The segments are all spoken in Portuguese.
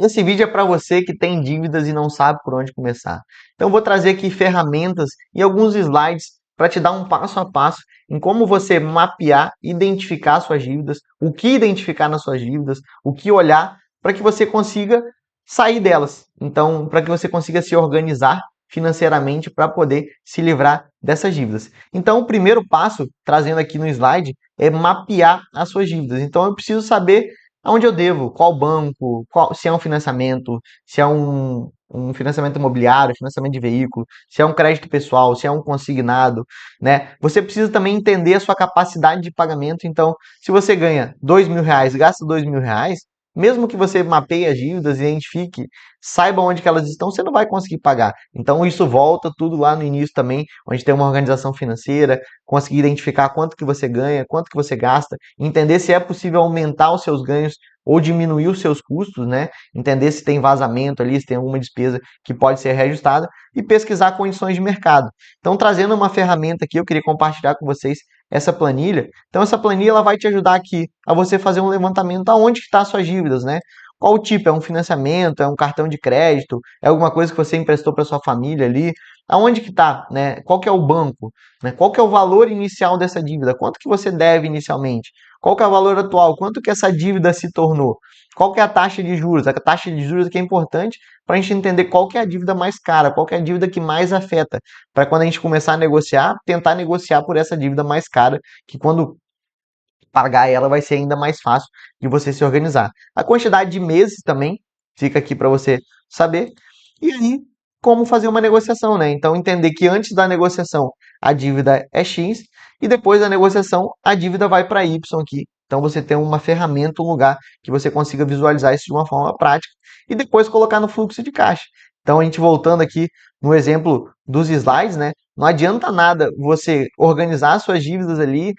Esse vídeo é para você que tem dívidas e não sabe por onde começar. Então, eu vou trazer aqui ferramentas e alguns slides para te dar um passo a passo em como você mapear, identificar suas dívidas, o que identificar nas suas dívidas, o que olhar para que você consiga sair delas. Então, para que você consiga se organizar financeiramente para poder se livrar dessas dívidas. Então, o primeiro passo, trazendo aqui no slide, é mapear as suas dívidas. Então, eu preciso saber aonde eu devo, qual banco, se é um financiamento, se é um financiamento imobiliário, financiamento de veículo, se é um crédito pessoal, se é um consignado, né? Você precisa também entender a sua capacidade de pagamento. Então, se você ganha R$ 2.000, gasta R$ 2.000, mesmo que você mapeie as dívidas, identifique, saiba onde que elas estão, você não vai conseguir pagar. Então, isso volta tudo lá no início também, onde tem uma organização financeira, conseguir identificar quanto que você ganha, quanto que você gasta, entender se é possível aumentar os seus ganhos ou diminuir os seus custos, né? Entender se tem vazamento ali, se tem alguma despesa que pode ser reajustada e pesquisar condições de mercado. Então, trazendo uma ferramenta aqui, eu queria compartilhar com vocês essa planilha. Então, essa planilha ela vai te ajudar aqui a você fazer um levantamento aonde estão as suas dívidas, né? Qual o tipo? É um financiamento? É um cartão de crédito? É alguma coisa que você emprestou para sua família ali? Aonde que está, né? Qual que é o banco? Né? Qual que é o valor inicial dessa dívida? Quanto que você deve inicialmente? Qual que é o valor atual? Quanto que essa dívida se tornou? Qual que é a taxa de juros? A taxa de juros aqui é importante para a gente entender qual que é a dívida mais cara, qual que é a dívida que mais afeta, para quando a gente começar a negociar, tentar negociar por essa dívida mais cara, que quando pagar ela vai ser ainda mais fácil de você se organizar. A quantidade de meses também fica aqui para você saber. E aí, como fazer uma negociação, né? Então, entender que antes da negociação a dívida é X e depois da negociação a dívida vai para Y aqui. Então, você tem uma ferramenta, um lugar que você consiga visualizar isso de uma forma prática e depois colocar no fluxo de caixa. Então, a gente voltando aqui no exemplo dos slides, né? Não adianta nada você organizar suas dívidas ali,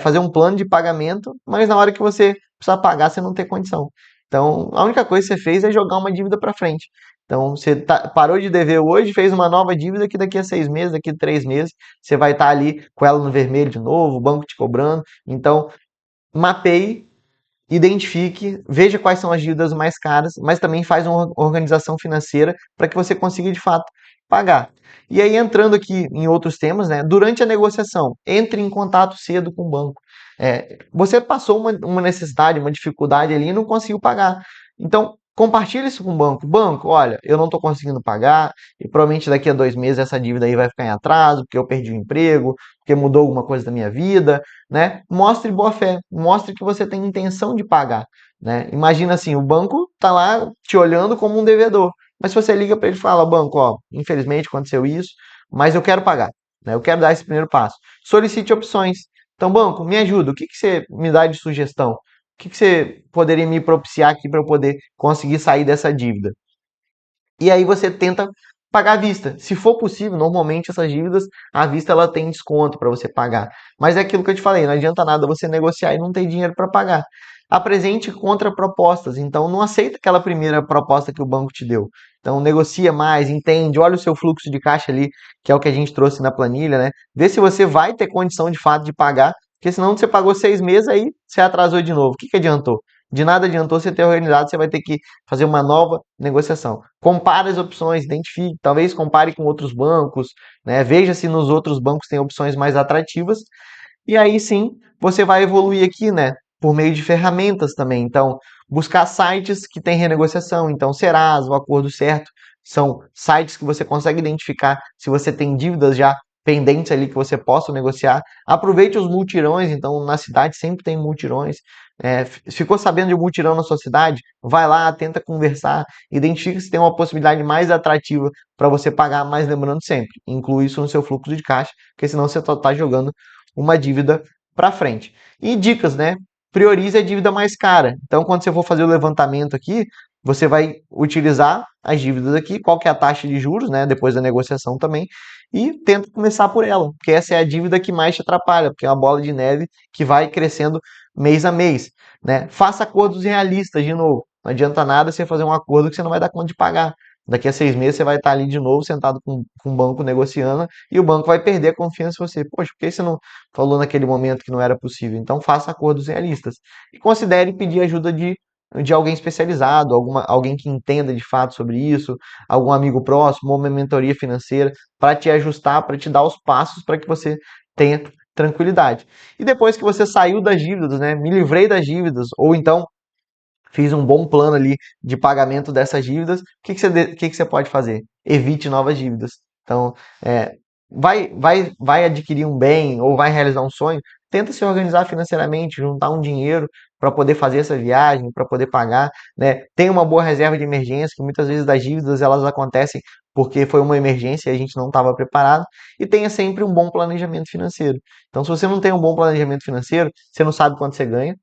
fazer um plano de pagamento, mas na hora que você precisar pagar, você não tem condição. Então, a única coisa que você fez é jogar uma dívida para frente. Então, você parou de dever hoje, fez uma nova dívida que daqui a 6 meses, daqui a 3 meses, você vai estar ali com ela no vermelho de novo, o banco te cobrando. Então, mapeie, identifique, veja quais são as dívidas mais caras, mas também faz uma organização financeira para que você consiga de fato pagar. E aí, entrando aqui em outros temas, né? Durante a negociação, entre em contato cedo com o banco. Você passou uma necessidade, uma dificuldade ali e não conseguiu pagar. Então, compartilhe isso com o banco. Banco, olha, eu não estou conseguindo pagar e provavelmente daqui a 2 meses essa dívida aí vai ficar em atraso, porque eu perdi o emprego, porque mudou alguma coisa da minha vida, né? Mostre boa fé, mostre que você tem intenção de pagar, né? Imagina assim, o banco tá lá te olhando como um devedor, mas se você liga para ele e fala, banco, ó, infelizmente aconteceu isso, mas eu quero pagar, né? Eu quero dar esse primeiro passo. Solicite opções. Então, banco, me ajuda. O que que você me dá de sugestão? O que que você poderia me propiciar aqui para eu poder conseguir sair dessa dívida? E aí você tenta pagar à vista. Se for possível, normalmente essas dívidas à vista ela tem desconto para você pagar. Mas é aquilo que eu te falei, não adianta nada você negociar e não ter dinheiro para pagar. Apresente contrapropostas. Então não aceita aquela primeira proposta que o banco te deu. Então negocia mais, entende, olha o seu fluxo de caixa ali, que é o que a gente trouxe na planilha, né? Vê se você vai ter condição de fato de pagar, porque senão você pagou 6 meses aí você atrasou de novo. O que que adiantou? De nada adiantou você ter organizado, você vai ter que fazer uma nova negociação. Compare as opções, identifique, talvez compare com outros bancos, né? Veja se nos outros bancos tem opções mais atrativas. E aí sim, você vai evoluir aqui, né? Por meio de ferramentas também. Então, buscar sites que têm renegociação. Então, Serasa, o Acordo Certo, são sites que você consegue identificar se você tem dívidas já pendentes ali que você possa negociar. Aproveite os multirões, então na cidade sempre tem multirões. Ficou sabendo de um multirão na sua cidade? Vai lá, tenta conversar, identifica se tem uma possibilidade mais atrativa para você pagar, mas lembrando sempre, inclui isso no seu fluxo de caixa, porque senão você está jogando uma dívida para frente. E dicas, né? Priorize a dívida mais cara. Então, quando você for fazer o levantamento aqui, você vai utilizar as dívidas aqui, qual que é a taxa de juros, né? Depois da negociação também, e tenta começar por ela, porque essa é a dívida que mais te atrapalha, porque é uma bola de neve que vai crescendo mês a mês, né? Faça acordos realistas de novo. Não adianta nada você fazer um acordo que você não vai dar conta de pagar. Daqui a 6 meses você vai estar ali de novo sentado com o banco negociando e o banco vai perder a confiança em você. Poxa, por que você não falou naquele momento que não era possível? Então faça acordos realistas e considere pedir ajuda de de alguém especializado, alguém que entenda de fato sobre isso, algum amigo próximo, ou uma mentoria financeira, para te ajustar, para te dar os passos para que você tenha tranquilidade. E depois que você saiu das dívidas, né, me livrei das dívidas, ou então fiz um bom plano ali de pagamento dessas dívidas, o que que você pode fazer? Evite novas dívidas. Então, é, vai adquirir um bem ou vai realizar um sonho, tenta se organizar financeiramente, juntar um dinheiro para poder fazer essa viagem, para poder pagar, né? Tem uma boa reserva de emergência, que muitas vezes das dívidas elas acontecem porque foi uma emergência e a gente não estava preparado, e tenha sempre um bom planejamento financeiro. Então, se você não tem um bom planejamento financeiro, você não sabe quanto você ganha,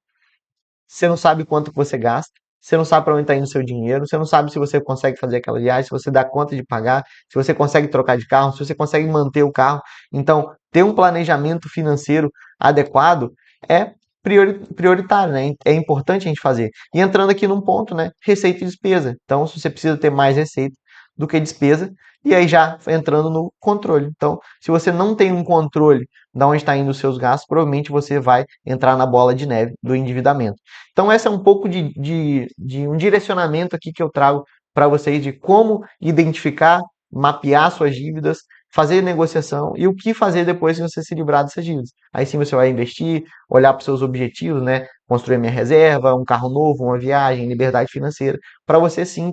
você não sabe quanto que você gasta, você não sabe para onde está indo o seu dinheiro, você não sabe se você consegue fazer aquela viagem, se você dá conta de pagar, se você consegue trocar de carro, se você consegue manter o carro. Então, ter um planejamento financeiro adequado é prioritário, né? É importante a gente fazer. E entrando aqui num ponto, né? Receita e despesa. Então, se você precisa ter mais receita do que despesa, e aí já entrando no controle. Então, se você não tem um controle de onde está indo os seus gastos, provavelmente você vai entrar na bola de neve do endividamento. Então, essa é um pouco de um direcionamento aqui que eu trago para vocês de como identificar, mapear suas dívidas, fazer negociação e o que fazer depois que você se livrar dessas dívidas. Aí sim você vai investir, olhar para os seus objetivos, né? Construir minha reserva, um carro novo, uma viagem, liberdade financeira, para você sim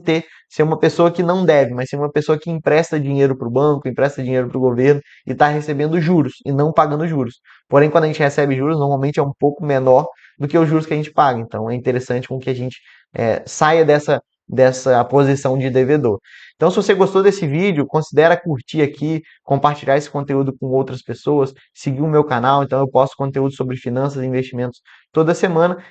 ser uma pessoa que não deve, mas ser uma pessoa que empresta dinheiro para o banco, empresta dinheiro para o governo e está recebendo juros e não pagando juros. Porém, quando a gente recebe juros, normalmente é um pouco menor do que os juros que a gente paga. Então, é interessante com que a gente saia dessa posição de devedor. Então, se você gostou desse vídeo, considere curtir aqui, compartilhar esse conteúdo com outras pessoas, seguir o meu canal. Então, eu posto conteúdo sobre finanças e investimentos toda semana.